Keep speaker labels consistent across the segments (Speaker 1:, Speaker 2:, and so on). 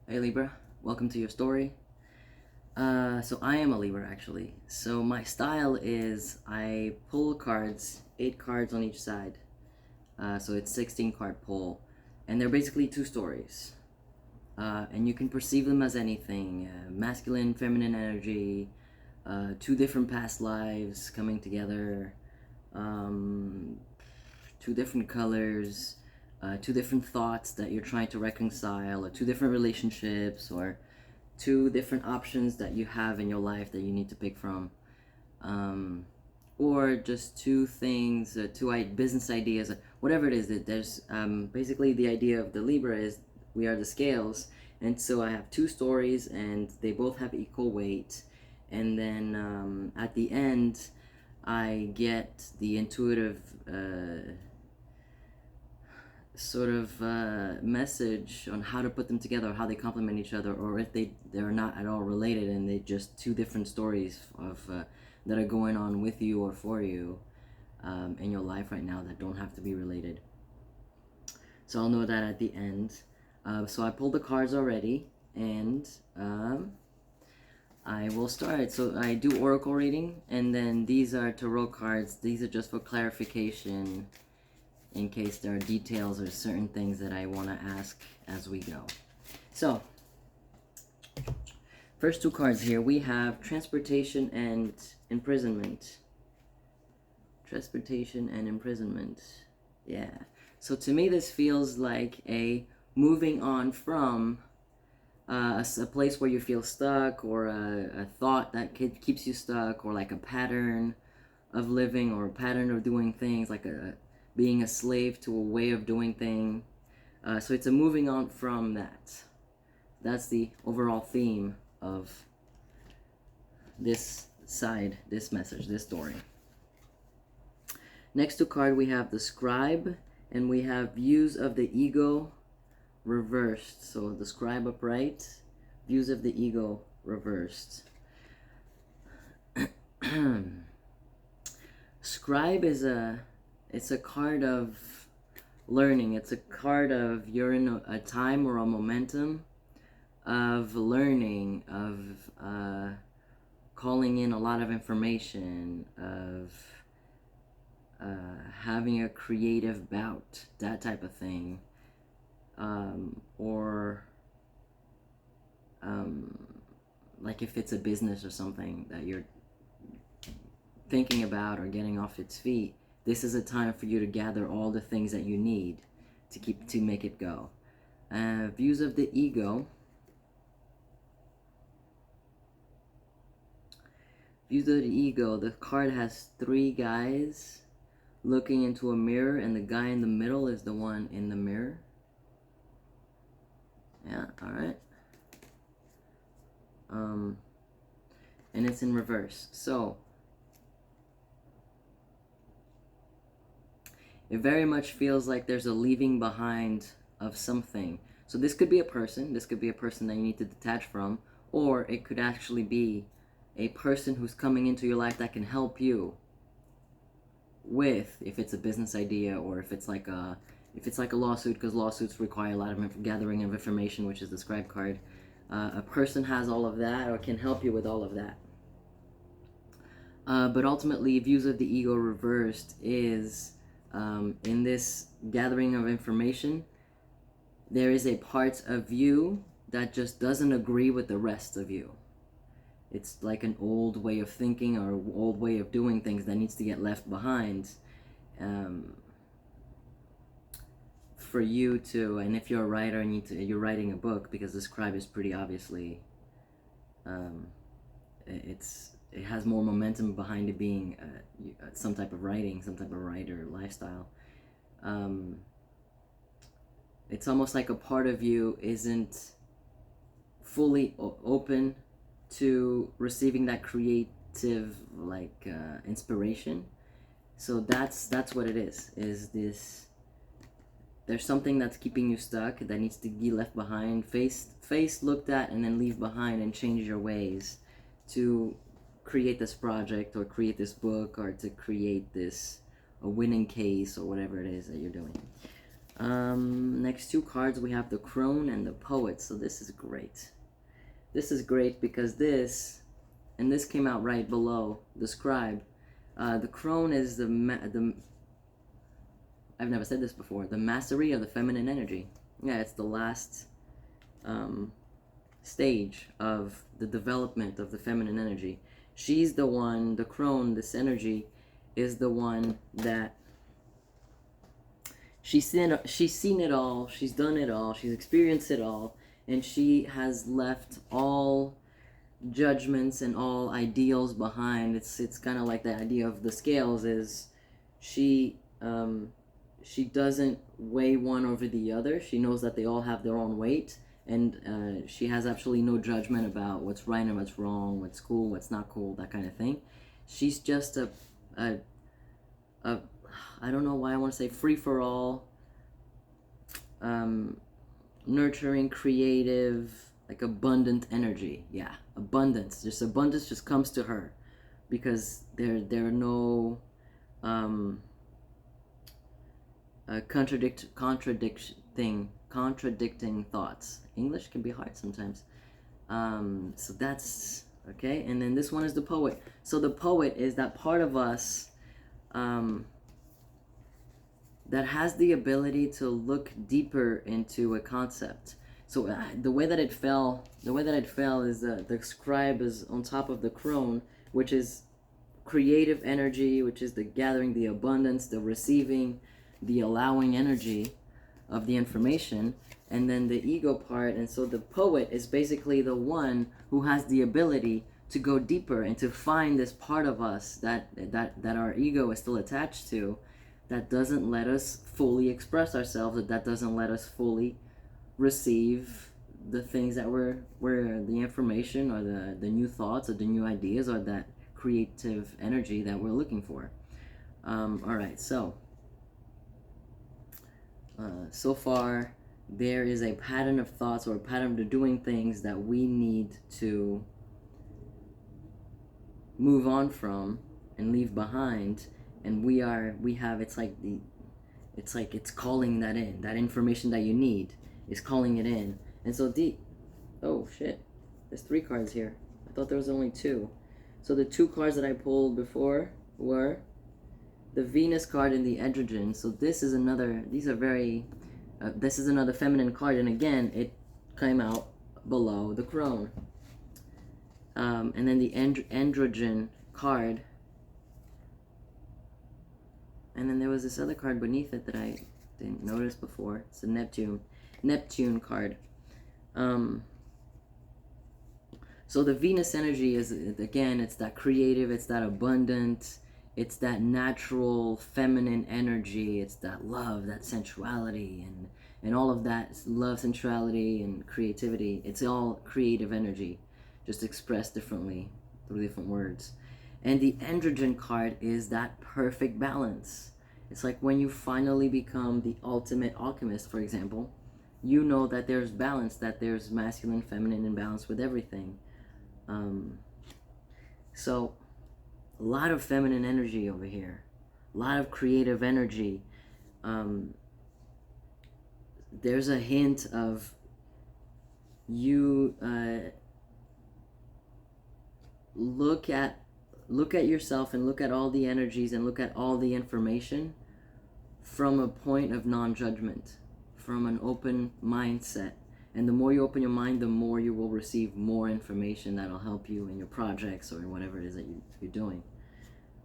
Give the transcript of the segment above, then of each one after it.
Speaker 1: Hey Libra, welcome to your story. So I am a Libra actually. So my style is I pull cards, 8 cards on each side. So it's 16 card pull, and they're basically two stories. And you can perceive them as anything: masculine, feminine energy, two different past lives coming together, um, two different colors, two different thoughts that you're trying to reconcile, or two different relationships, or two different options that you have in your life that you need to pick from, um, or just two things, business ideas, whatever it is. That there's basically the idea of the Libra is we are the scales, and so I have two stories, and they both have equal weight, and then at the end, I get the intuitive sort of message on how to put them together, or how they complement each other, or if they're not at all related and they just two different stories of that are going on with you or for you in your life right now that don't have to be related. So I'll know that at the end. So I pulled the cards already, and I will start. So I do oracle reading, and then these are tarot cards. These are just for clarification in case there are details or certain things that I want to ask as we go. So, first two cards here, we have transportation and imprisonment. Transportation and imprisonment. Yeah. So to me, this feels like a moving on from a place where you feel stuck, or a thought that keeps you stuck, or like a pattern of living, or a pattern of doing things, like being a slave to a way of doing things. So it's a moving on from that. That's the overall theme of this side, this message, this story. Next to card, we have the scribe, and we have views of the ego reversed. So the scribe upright, views of the ego reversed. Scribe is it's a card of learning. It's a card of you're in a time or a momentum of learning, of calling in a lot of information, of having a creative bout, that type of thing, or like if it's a business or something that you're thinking about or getting off its feet, this is a time for you to gather all the things that you need to make it go. Views of the ego. Views of the ego. The card has 3 guys looking into a mirror, and the guy in the middle is the one in the mirror. Yeah, alright. And it's in reverse. So it very much feels like there's a leaving behind of something. So this could be a person. This could be a person that you need to detach from, or it could actually be a person who's coming into your life that can help you with, if it's a business idea, or if it's like a lawsuit, because lawsuits require a lot of gathering of information, which is the scribe card. A person has all of that, or can help you with all of that. But ultimately, views of the ego reversed is, in this gathering of information, there is a part of you that just doesn't agree with the rest of you. It's like an old way of thinking, or an old way of doing things that needs to get left behind, for you to, and if you're a writer and you're writing a book, because the scribe is pretty obviously, it has more momentum behind it being some type of writing, some type of writer lifestyle. It's almost like a part of you isn't fully open to receiving that creative, like inspiration. So that's what it is this, there's something that's keeping you stuck that needs to be left behind, faced, looked at, and then leave behind, and change your ways to create this project, or create this book, or to create this a winning case, or whatever it is that you're doing. Next two cards we have the Crone and the Poet. So this is great. This is great because this came out right below the Scribe. The Crone is the I've never said this before. The mastery of the feminine energy. Yeah, it's the last stage of the development of the feminine energy. She's the one, the Crone, this energy, is the one that she's seen it all, she's done it all, she's experienced it all, and she has left all judgments and all ideals behind. It's kind of like the idea of the scales is she doesn't weigh one over the other. She knows that they all have their own weight, and she has absolutely no judgment about what's right and what's wrong, what's cool, what's not cool, that kind of thing. She's just a I don't know why I want to say free-for-all, nurturing, creative, like abundant energy. Yeah, abundance. Just abundance just comes to her because there are no contradicting thoughts. English can be hard sometimes. So that's okay. And then this one is the Poet. So the Poet is that part of us that has the ability to look deeper into a concept. So the way that it fell is the Scribe is on top of the Crone, which is creative energy, which is the gathering, the abundance, the receiving, the allowing energy of the information, and then the ego part. And so the Poet is basically the one who has the ability to go deeper and to find this part of us that our ego is still attached to, that doesn't let us fully express ourselves, that doesn't let us fully receive the things that were the information or the new thoughts or the new ideas or that creative energy that we're looking for. All right, so far there is a pattern of thoughts or a pattern of doing things that we need to move on from and leave behind, and it's calling that in. That information that you need is calling it in. And so oh shit, there's 3 cards here. I thought there was only 2. So the 2 cards that I pulled before were the Venus card and the Androgen. So this is another feminine card, and again it came out below the Crone. And then the Androgen card, and then there was this other card beneath it that I didn't notice before. It's the Neptune card. So the Venus energy is, again, it's that creative, it's that abundant, it's that natural feminine energy, it's that love, that sensuality, and all of that love, sensuality, and creativity. It's all creative energy, just expressed differently through different words. And the Androgen card is that perfect balance. It's like when you finally become the ultimate alchemist, for example, you know that there's balance, that there's masculine, feminine, and balance with everything. So a lot of feminine energy over here, a lot of creative energy. There's a hint of you look at yourself and look at all the energies and look at all the information from a point of non-judgment, from an open mindset. And the more you open your mind, the more you will receive more information that'll help you in your projects or in whatever it is that you're doing.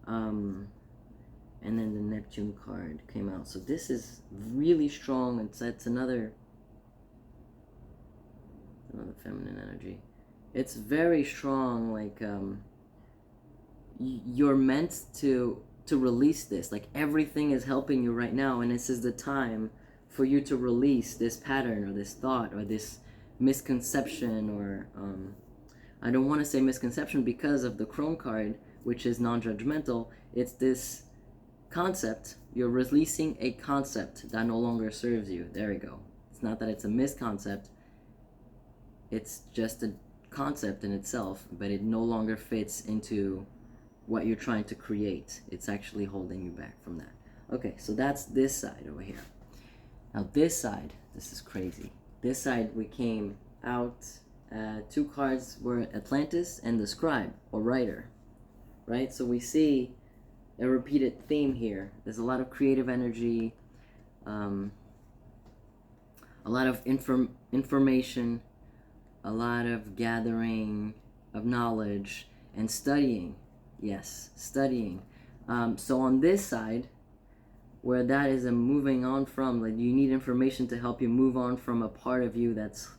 Speaker 1: And then the Neptune card came out. So this is really strong. It's another feminine energy. It's very strong. Like you're meant to release this. Like everything is helping you right now, and this is the time for you to release this pattern or this thought or this misconception, or I don't want to say misconception because of the Crone card, which is non-judgmental. It's this concept. You're releasing a concept that no longer serves you. There we go. It's not that it's a misconcept. It's just a concept in itself, but it no longer fits into what you're trying to create. It's actually holding you back from that. Okay, so that's this side over here. Now this side, this is crazy. This side we came out, two cards were Atlantis and the Scribe, or Writer, right? So we see a repeated theme here. There's a lot of creative energy, a lot of information, a lot of gathering of knowledge and studying. Yes, studying. So on this side, where that is a moving on from, like you need information to help you move on from a part of you that's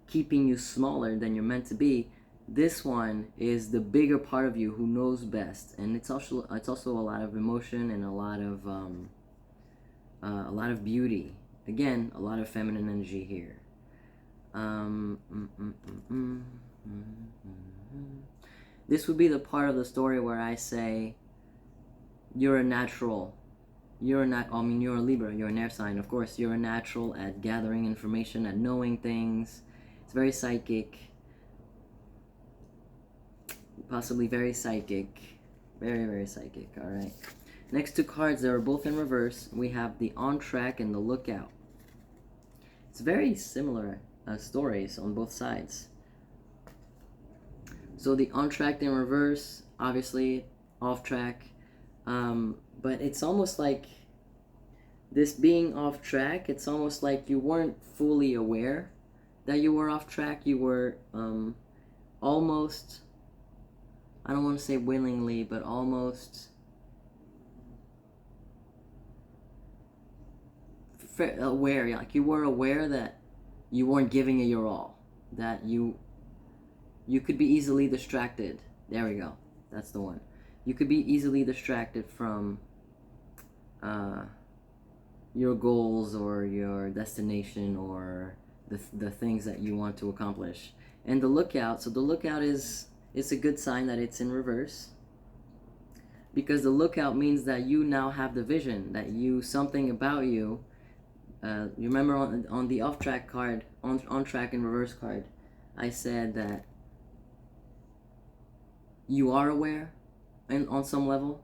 Speaker 1: keeping you smaller than you're meant to be. This one is the bigger part of you who knows best, and it's also a lot of emotion and a lot of beauty. Again, a lot of feminine energy here. This would be the part of the story where I say, you're a natural. You're a Libra. You're an air sign, of course. You're a natural at gathering information, at knowing things. It's very psychic. Possibly very psychic. Very, very psychic. All right. Next two cards, they are both in reverse. We have the On Track and the Lookout. It's very similar stories on both sides. So the On Track in reverse, obviously off track. But it's almost like this being off track, it's almost like you weren't fully aware that you were off track. You were almost, I don't want to say willingly, but almost aware. Like you were aware that you weren't giving it your all, that you could be easily distracted. There we go. That's the one. You could be easily distracted from your goals or your destination or the things that you want to accomplish. And the Lookout, so the Lookout is a good sign that it's in reverse, because the Lookout means that you now have the vision, that something about you, you remember on the off track card, on track in reverse card, I said that you are aware, and on some level,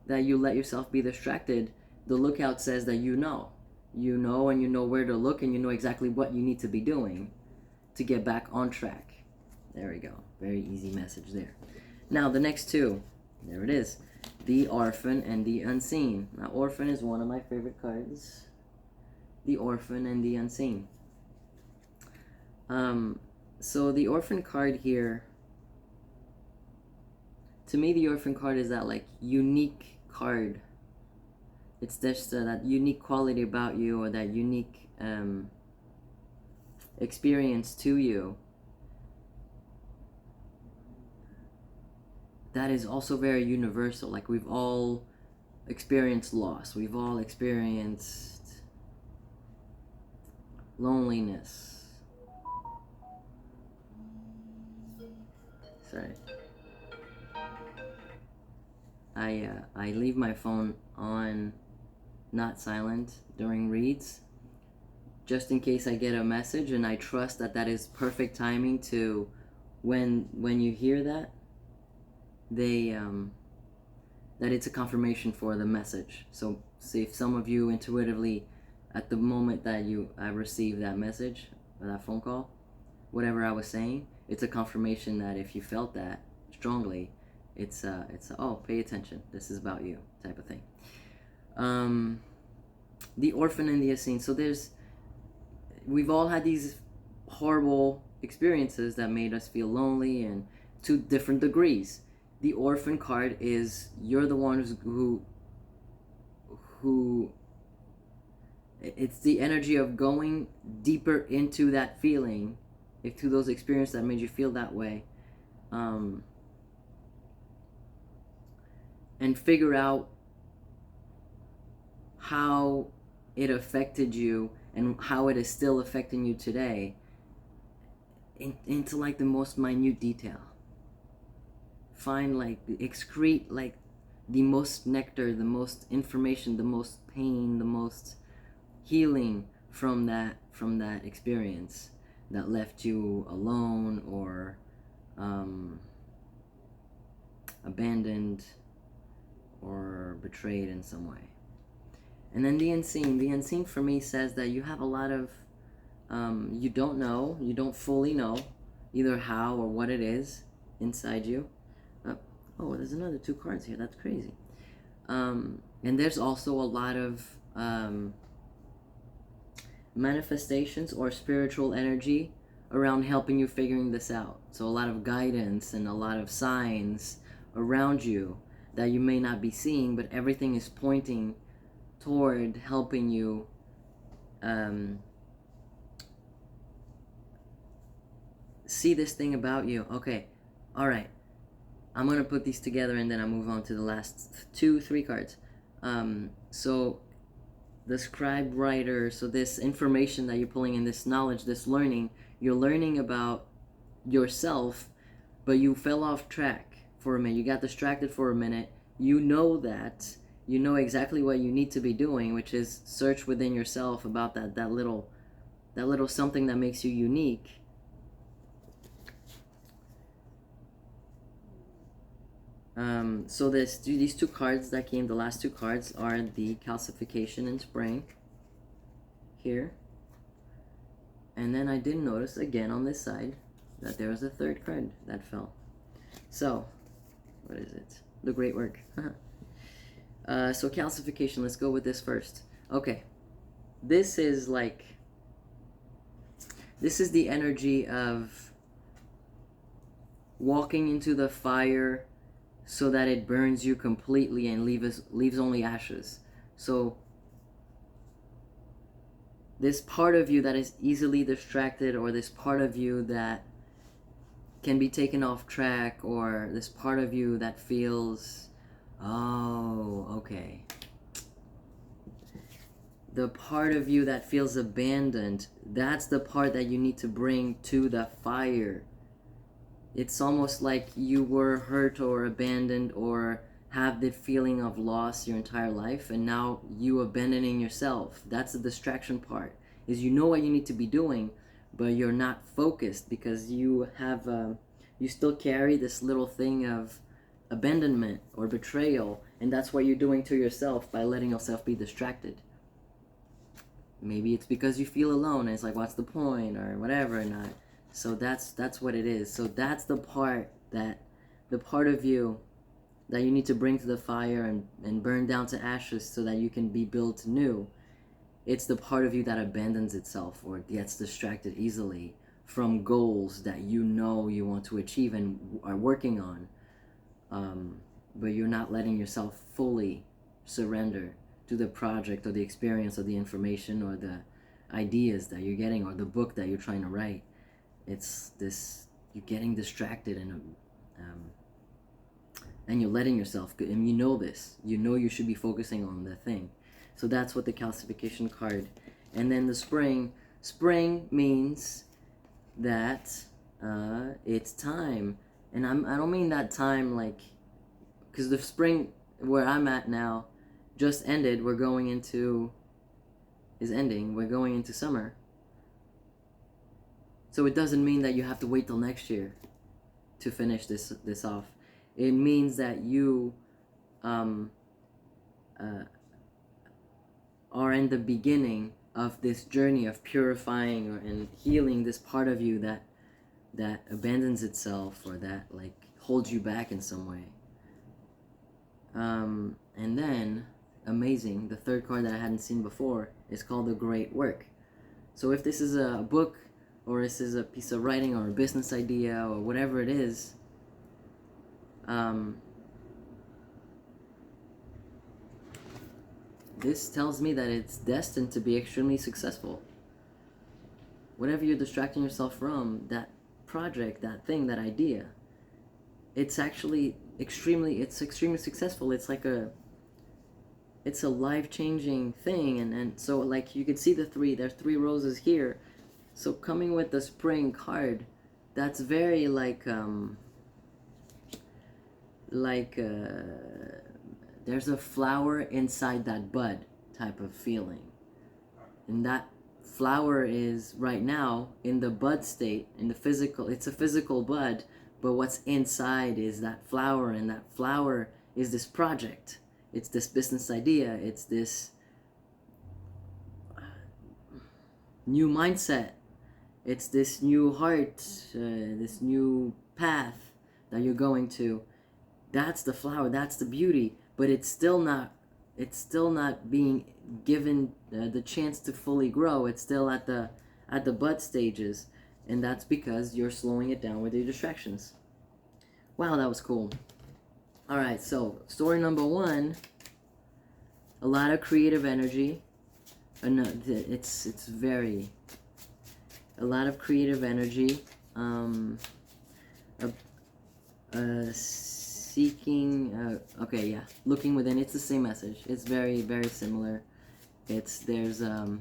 Speaker 1: that you let yourself be distracted. The Lookout says that you know, and you know where to look, and you know exactly what you need to be doing to get back on track. There we go. Very easy message there. Now the next two, there it is, the Orphan and the Unseen. Now Orphan is one of my favorite cards. The Orphan and the Unseen. So the Orphan card here, to me the Orphan card is that like unique card. It's just that unique quality about you, or that unique experience to you, that is also very universal. Like we've all experienced loss. We've all experienced loneliness. Sorry. I leave my phone on not silent during reads, just in case I get a message, and I trust that that is perfect timing to when you hear that, they that it's a confirmation for the message. So say if some of you intuitively, at the moment that I received that message or that phone call, whatever I was saying, it's a confirmation that if you felt that strongly, it's oh, pay attention, this is about you, type of thing. The Orphan and the Unseen. So we've all had these horrible experiences that made us feel lonely, and to different degrees. The Orphan card is, you're the one who it's the energy of going deeper into that feeling, into those experiences that made you feel that way, and figure out how it affected you and how it is still affecting you today, into like the most minute detail. Find, like, excrete like the most nectar, the most information, the most pain, the most healing from that experience that left you alone or abandoned or betrayed in some way. And then the unseen. The unseen for me says that you have a lot of, you don't know, you don't fully know either how or what it is inside you. Oh, there's another 2 cards here. That's crazy. And there's also a lot of manifestations or spiritual energy around helping you figuring this out. So a lot of guidance and a lot of signs around you that you may not be seeing, but everything is pointing toward helping you see this thing about you. Okay, all right, I'm gonna put these together and then I'll move on to the last 3 cards. So the scribe writer, so this information that you're pulling in, this knowledge, this learning, you're learning about yourself, but you fell off track for a minute. You got distracted for a minute. You know that. You know exactly what you need to be doing, which is search within yourself about that little something that makes you unique. So these 2 cards that came, the last 2 cards are the calcification and spring here. And then I did notice again on this side that there was a 3rd card that fell. So, what is it? The great work. So calcification, let's go with this first. Okay, this is the energy of walking into the fire so that it burns you completely and leaves only ashes. So this part of you that is easily distracted, or this part of you that can be taken off track, or this part of you that feels, oh, okay, the part of you that feels abandoned, that's the part that you need to bring to the fire. It's almost like you were hurt or abandoned or have the feeling of loss your entire life, and now you abandoning yourself. That's the distraction part, is you know what you need to be doing, but you're not focused because you have you still carry this little thing of abandonment or betrayal, and that's what you're doing to yourself by letting yourself be distracted. Maybe it's because you feel alone and it's like, what's the point, or whatever, and so that's what it is. So that's the part of you that you need to bring to the fire and burn down to ashes so that you can be built new. It's the part of you that abandons itself or gets distracted easily from goals that you know you want to achieve and are working on, but you're not letting yourself fully surrender to the project or the experience or the information or the ideas that you're getting or the book that you're trying to write. It's this, you're getting distracted and you're letting yourself, and you know this, you know you should be focusing on the thing. So that's what the calcification card. And then the spring means that it's time. And I don't mean that time like, because the spring where I'm at now just ended. We're going into summer. So it doesn't mean that you have to wait till next year to finish this off. It means that you are in the beginning of this journey of purifying and healing this part of you that abandons itself or that like holds you back in some way. And then, amazing, the 3rd card that I hadn't seen before is called the Great Work. So if this is a book, or this is a piece of writing or a business idea or whatever it is, this tells me that it's destined to be extremely successful. Whatever you're distracting yourself from, that project, that thing, that idea, it's actually extremely successful. It's like it's a life-changing thing, and so like you can see there's 3 roses here. So coming with the spring card, that's very there's a flower inside that bud type of feeling. And that flower is right now in the bud state, in the physical, it's a physical bud, but what's inside is that flower, and that flower is this project. It's this business idea. It's this new mindset. It's this new heart, this new path that you're going to. That's the flower, that's the beauty, but it's still not being given the chance to fully grow. It's still at the bud stages, and that's because you're slowing it down with your distractions. Wow, that was cool. All right, so story number 1, a lot of creative energy. It's very a lot of creative energy. Seeking. Okay, yeah, looking within. It's the same message. It's very, very similar. There's a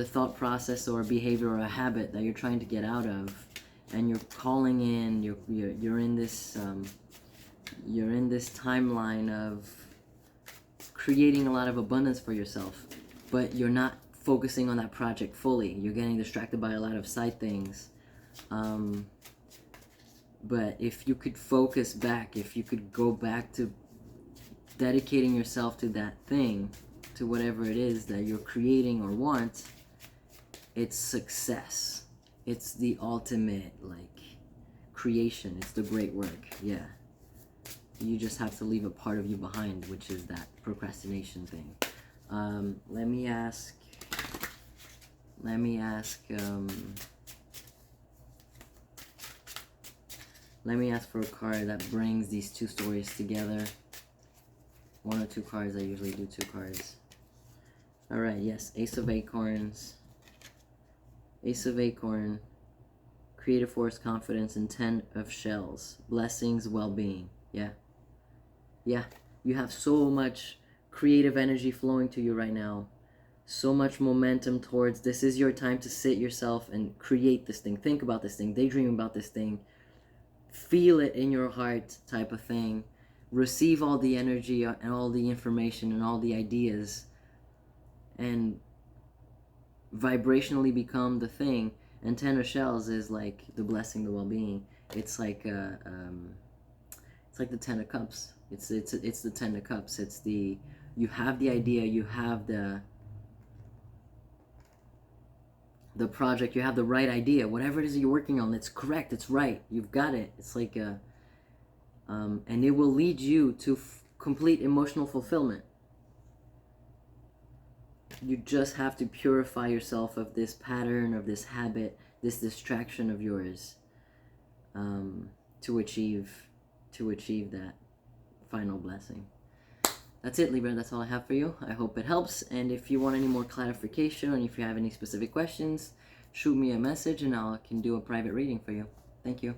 Speaker 1: thought process or a behavior or a habit that you're trying to get out of, and you're calling in. You're in this timeline of creating a lot of abundance for yourself, but you're not focusing on that project fully. You're getting distracted by a lot of side things. But if you could focus back, if you could go back to dedicating yourself to that thing, to whatever it is that you're creating or want, it's success. It's the ultimate, like, creation. It's the great work. Yeah. You just have to leave a part of you behind, which is that procrastination thing. Let me ask for a card that brings these two stories together. 1 or 2 cards. I usually do 2 cards. Alright, yes. Ace of Acorns. Ace of Acorn. Creative force, confidence, and 10 of Shells. Blessings, well-being. Yeah. Yeah. You have so much creative energy flowing to you right now. So much momentum towards this is your time to sit yourself and create this thing. Think about this thing. Daydream about this thing. Feel it in your heart, type of thing. Receive all the energy and all the information and all the ideas, and vibrationally become the thing. And 10 of Shells is like the blessing, the well-being. It's like the 10 of Cups. It's the 10 of Cups. It's the, you have the idea, you have the project, you have the right idea, whatever it is you're working on, it's correct, it's right, you've got it. It's like a and it will lead you to complete emotional fulfillment. You just have to purify yourself of this pattern, of this habit, this distraction of yours, to achieve that final blessing. That's it, Libra. That's all I have for you. I hope it helps. And if you want any more clarification, or if you have any specific questions, shoot me a message and I can do a private reading for you. Thank you.